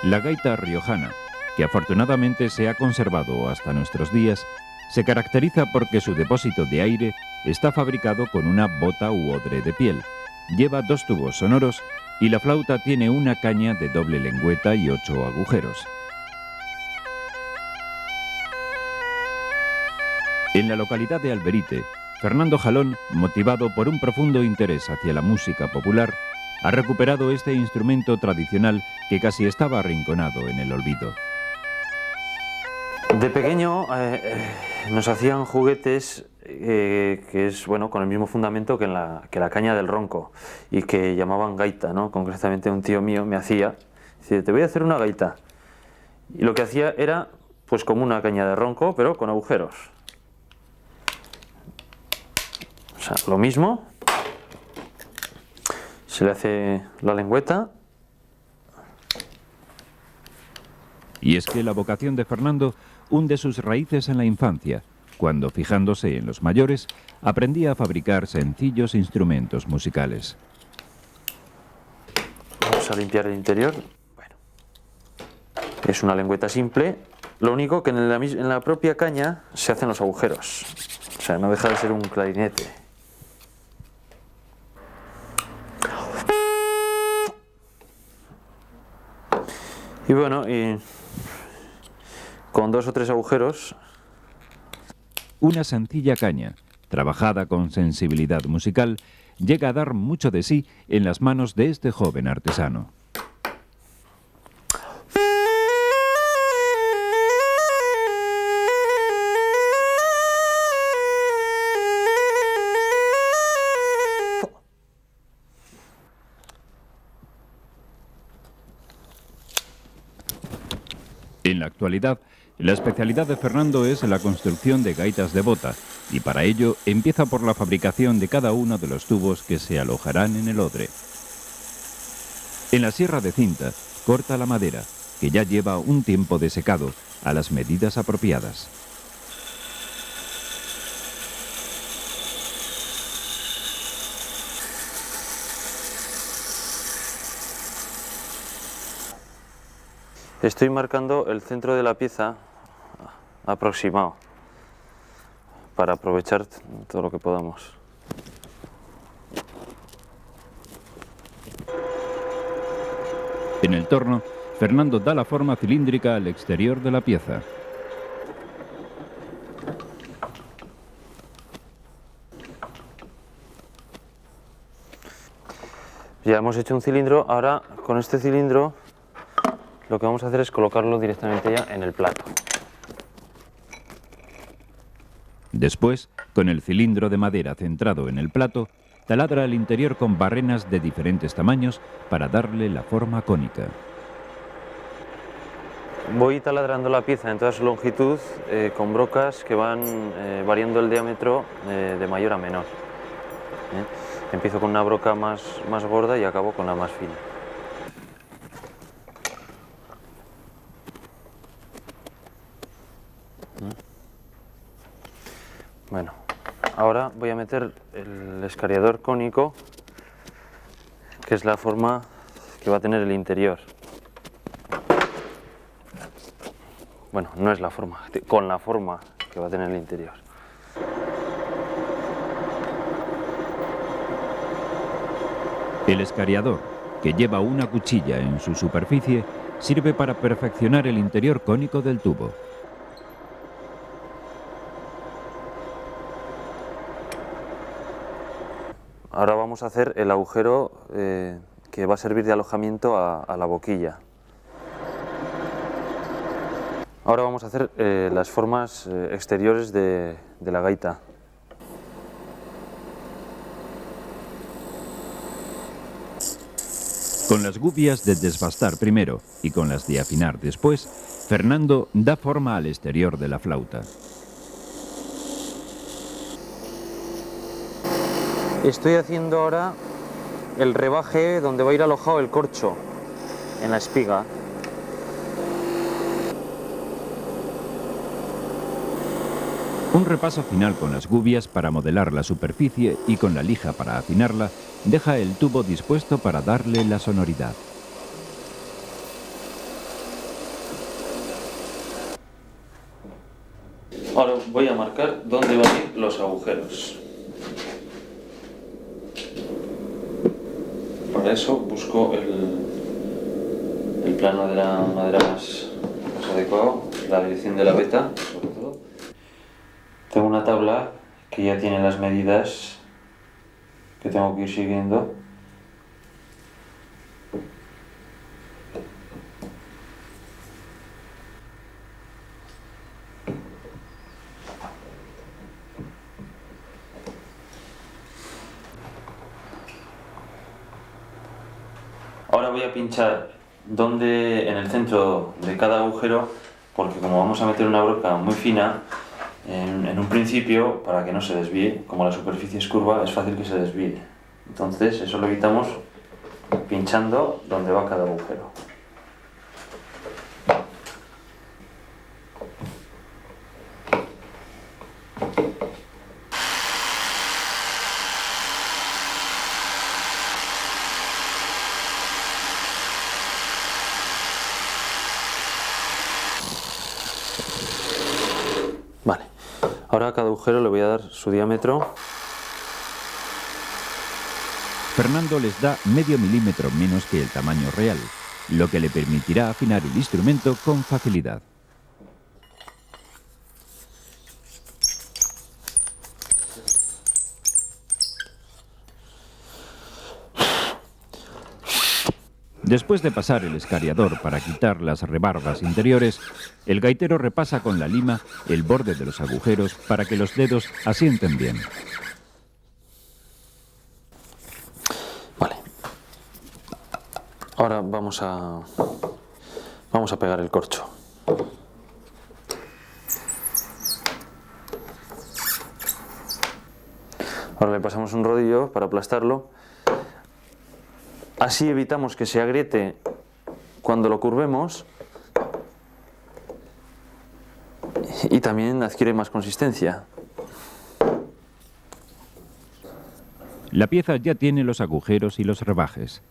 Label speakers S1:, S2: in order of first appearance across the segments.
S1: La gaita riojana, que afortunadamente se ha conservado hasta nuestros días, se caracteriza porque su depósito de aire está fabricado con una bota u odre de piel, lleva 2 tubos sonoros y la flauta tiene una caña de doble lengüeta y 8 agujeros. En la localidad de Alberite, Fernando Jalón, motivado por un profundo interés hacia la música popular, ha recuperado este instrumento tradicional que casi estaba arrinconado en el olvido.
S2: De pequeño nos hacían juguetes que es bueno con el mismo fundamento que la caña del ronco y que llamaban gaita, ¿no? Concretamente un tío mío me hacía, dice, te voy a hacer una gaita. Y lo que hacía era pues como una caña de ronco pero con agujeros. O sea, lo mismo. Se le hace la lengüeta.
S1: Y es que la vocación de Fernando hunde sus raíces en la infancia, cuando, fijándose en los mayores, aprendía a fabricar sencillos instrumentos musicales.
S2: Vamos a limpiar el interior. Bueno, es una lengüeta simple, lo único que en la propia caña se hacen los agujeros. O sea, no deja de ser un clarinete. Y bueno, con 2 o 3 agujeros.
S1: Una sencilla caña, trabajada con sensibilidad musical, llega a dar mucho de sí en las manos de este joven artesano. En la actualidad, la especialidad de Fernando es la construcción de gaitas de bota, y para ello empieza por la fabricación de cada uno de los tubos que se alojarán en el odre. En la sierra de cinta, corta la madera, que ya lleva un tiempo de secado, a las medidas apropiadas.
S2: Estoy marcando el centro de la pieza aproximado para aprovechar todo lo que podamos.
S1: En el torno, Fernando da la forma cilíndrica al exterior de la pieza.
S2: Ya hemos hecho un cilindro, ahora con este cilindro lo que vamos a hacer es colocarlo directamente ya en el plato.
S1: Después, con el cilindro de madera centrado en el plato, taladra el interior con barrenas de diferentes tamaños para darle la forma cónica.
S2: Voy taladrando la pieza en toda su longitud con brocas que van variando el diámetro de mayor a menor. Empiezo con una broca más gorda y acabo con la más fina. Bueno, ahora voy a meter el escariador cónico, que es la forma que va a tener el interior. Bueno, no es la forma, con la forma que va a tener el interior.
S1: El escariador, que lleva una cuchilla en su superficie, sirve para perfeccionar el interior cónico del tubo.
S2: Ahora vamos a hacer el agujero que va a servir de alojamiento a la boquilla. Ahora vamos a hacer las formas exteriores de la gaita.
S1: Con las gubias de desbastar primero y con las de afinar después, Fernando da forma al exterior de la flauta.
S2: Estoy haciendo ahora el rebaje donde va a ir alojado el corcho en la espiga.
S1: Un repaso final con las gubias para modelar la superficie y con la lija para afinarla deja el tubo dispuesto para darle la sonoridad.
S2: voy a marcar dónde van a ir los agujeros. Para eso busco el plano de la madera más adecuado, la dirección de la veta, sobre todo. Tengo una tabla que ya tiene las medidas que tengo que ir siguiendo. Ahora voy a pinchar en el centro de cada agujero, porque como vamos a meter una broca muy fina, en un principio, para que no se desvíe, como la superficie es curva, es fácil que se desvíe. Entonces eso lo evitamos pinchando donde va cada agujero. Vale, ahora a cada agujero le voy a dar su diámetro.
S1: Fernando les da medio milímetro menos que el tamaño real, lo que le permitirá afinar el instrumento con facilidad. Después de pasar el escariador para quitar las rebarbas interiores, el gaitero repasa con la lima el borde de los agujeros para que los dedos asienten bien.
S2: Vale. Ahora vamos a pegar el corcho. Ahora le pasamos un rodillo para aplastarlo. Así evitamos que se agriete cuando lo curvemos y también adquiere más consistencia.
S1: La pieza ya tiene los agujeros y los rebajes.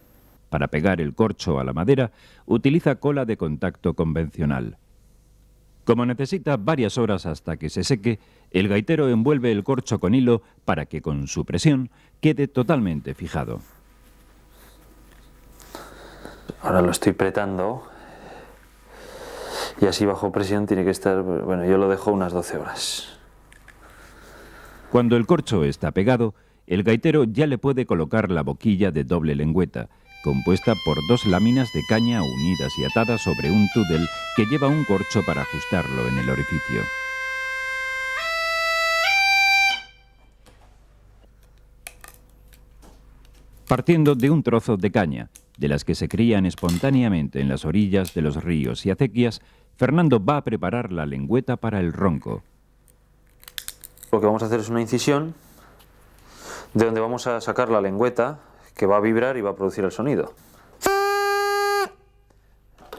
S1: Para pegar el corcho a la madera, utiliza cola de contacto convencional. Como necesita varias horas hasta que se seque, el gaitero envuelve el corcho con hilo para que con su presión quede totalmente fijado.
S2: Ahora lo estoy pretando y así bajo presión tiene que estar, bueno, yo lo dejo unas 12 horas.
S1: Cuando el corcho está pegado, el gaitero ya le puede colocar la boquilla de doble lengüeta, compuesta por dos láminas de caña unidas y atadas sobre un túnel que lleva un corcho para ajustarlo en el orificio. Partiendo de un trozo de caña, de las que se crían espontáneamente en las orillas de los ríos y acequias, Fernando va a preparar la lengüeta para el ronco.
S2: Lo que vamos a hacer es una incisión de donde vamos a sacar la lengüeta, que va a vibrar y va a producir el sonido.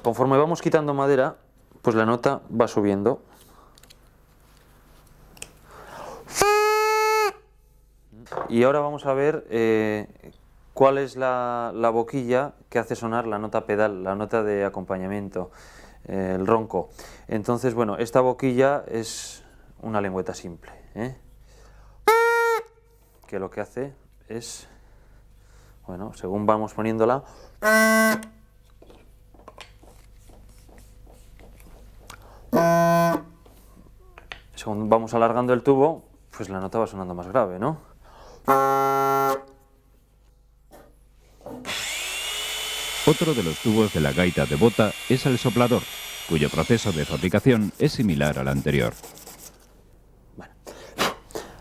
S2: Conforme vamos quitando madera, pues la nota va subiendo. Y ahora vamos a ver cuál es la boquilla que hace sonar la nota pedal, la nota de acompañamiento, el ronco. Entonces, bueno, esta boquilla es una lengüeta simple, que lo que hace es, bueno, según vamos poniéndola, según vamos alargando el tubo, pues la nota va sonando más grave, ¿no?
S1: Otro de los tubos de la gaita de bota es el soplador, cuyo proceso de fabricación es similar al anterior.
S2: Bueno,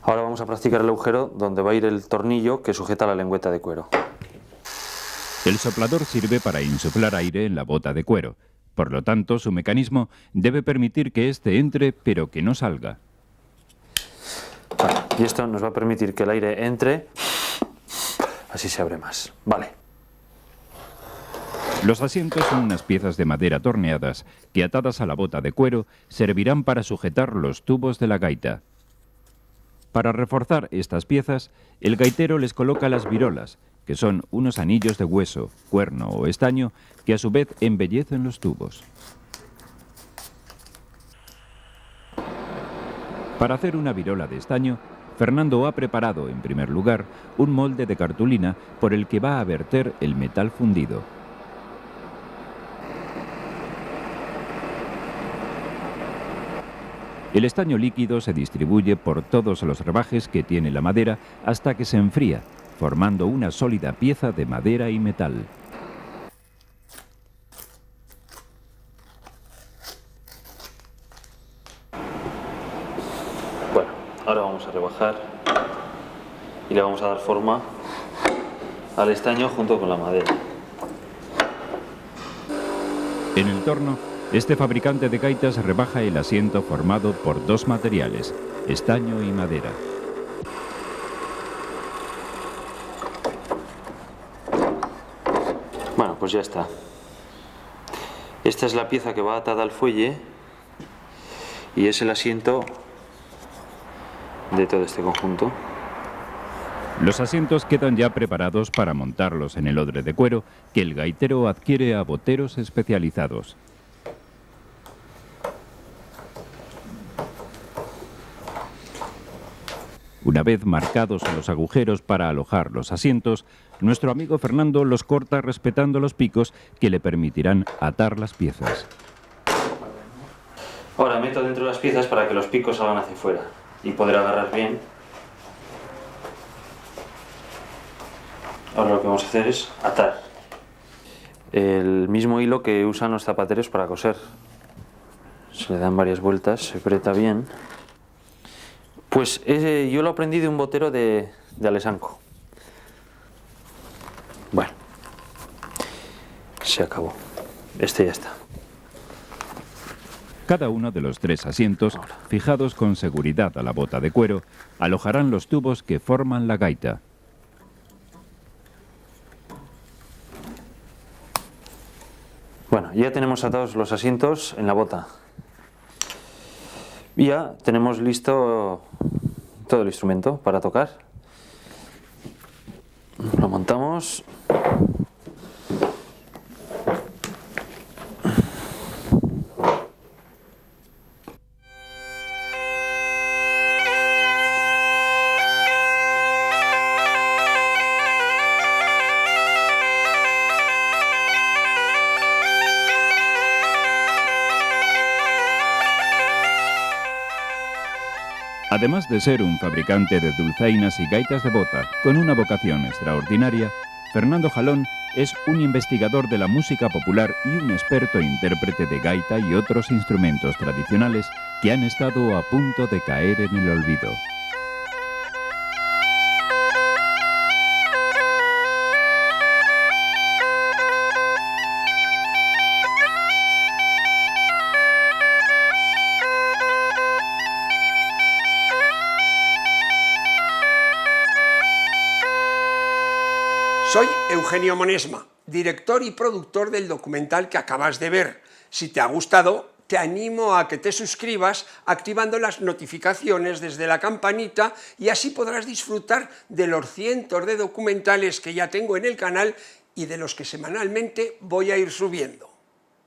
S2: ahora vamos a practicar el agujero donde va a ir el tornillo que sujeta la lengüeta de cuero.
S1: El soplador sirve para insuflar aire en la bota de cuero. Por lo tanto, su mecanismo debe permitir que éste entre, pero que no salga.
S2: Vale, y esto nos va a permitir que el aire entre, así se abre más. Vale.
S1: Los asientos son unas piezas de madera torneadas que, atadas a la bota de cuero, servirán para sujetar los tubos de la gaita. Para reforzar estas piezas, el gaitero les coloca las virolas, que son unos anillos de hueso, cuerno o estaño, que a su vez embellecen los tubos. Para hacer una virola de estaño, Fernando ha preparado, en primer lugar, un molde de cartulina por el que va a verter el metal fundido. El estaño líquido se distribuye por todos los rebajes que tiene la madera hasta que se enfría, formando una sólida pieza de madera y metal.
S2: Bueno, ahora vamos a rebajar y le vamos a dar forma al estaño junto con la madera.
S1: En el torno, este fabricante de gaitas rebaja el asiento formado por dos materiales, estaño y madera.
S2: Bueno, pues ya está. Esta es la pieza que va atada al fuelle y es el asiento de todo este conjunto.
S1: Los asientos quedan ya preparados para montarlos en el odre de cuero que el gaitero adquiere a boteros especializados. Una vez marcados los agujeros para alojar los asientos, nuestro amigo Fernando los corta respetando los picos que le permitirán atar las piezas.
S2: Ahora meto dentro las piezas para que los picos salgan hacia afuera y poder agarrar bien. Ahora lo que vamos a hacer es atar el mismo hilo que usan los zapateros para coser. Se le dan varias vueltas, se aprieta bien. Pues yo lo aprendí de un botero de Alesanco. Bueno, se acabó. Este ya está.
S1: Cada uno de los tres asientos, fijados con seguridad a la bota de cuero, alojarán los tubos que forman la gaita.
S2: Bueno, ya tenemos atados los asientos en la bota. Y ya tenemos listo todo el instrumento para tocar. Lo montamos.
S1: Además de ser un fabricante de dulzainas y gaitas de bota con una vocación extraordinaria, Fernando Jalón es un investigador de la música popular y un experto intérprete de gaita y otros instrumentos tradicionales que han estado a punto de caer en el olvido.
S3: Soy Eugenio Monesma, director y productor del documental que acabas de ver. Si te ha gustado, te animo a que te suscribas activando las notificaciones desde la campanita y así podrás disfrutar de los cientos de documentales que ya tengo en el canal y de los que semanalmente voy a ir subiendo.